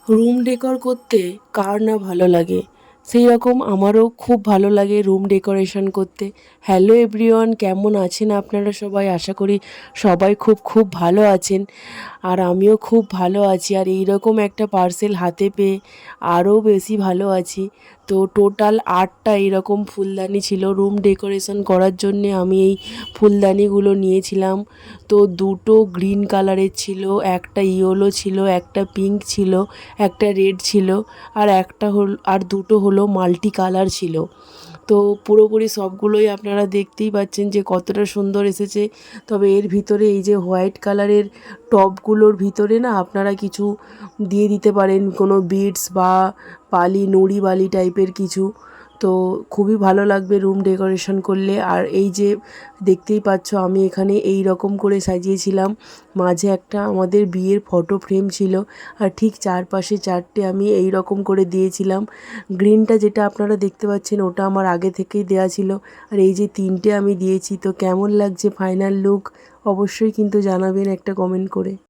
Room decor করতে কার না ভালো লাগে, সেই রকম আমারও খুব ভালো লাগে রুম ডেকোরেশন করতে। হ্যালো এভরিওয়ান, কেমন আছেন আপনারা সবাই? আশা করি সবাই খুব খুব ভালো আছেন, আর আমিও খুব ভালো আছি। আর এই রকম একটা পার্সেল হাতে পেয়ে আরও বেশি ভালো আছি। তো টোটাল 8টা এরকম ফুলদানি ছিল রুম ডেকোরেশন করার জন্যে। আমি এই ফুলদানিগুলো নিয়েছিলাম। তো দুটো গ্রিন কালারের ছিল, একটা ইয়েলো ছিল, একটা পিঙ্ক ছিল, একটা রেড ছিল, আর দুটো হলো মাল্টি কালার ছিল। তো পুরোপুরি সবগুলোই আপনারা দেখতেই পাচ্ছেন যে কতটা সুন্দর এসেছে। তবে এর ভিতরে এই যে হোয়াইট কালারের টবগুলোর ভিতরে না আপনারা কিছু দিয়ে দিতে পারেন, কোনো বিডস বা বালি, নুড়ি বালি টাইপের কিছু। তো খুবই ভালো লাগবে রুম ডেকোরেশন করলে। আর এই যে দেখতেই পাচ্ছ আমি এখানে এই রকম করে সাজিয়েছিলাম। মাঝে একটা আমাদের বিয়ের ফটো ফ্রেম ছিল, আর ঠিক চারপাশে চারটে আমি এই রকম করে দিয়েছিলাম। গ্রিনটা যেটা আপনারা দেখতে পাচ্ছেন ওটা আমার আগে থেকেই দেওয়া ছিল, আর এই যে তিনটে আমি দিয়েছি। তো কেমন লাগছে ফাইনাল লুক অবশ্যই কিন্তু জানাবেন একটা কমেন্ট করে।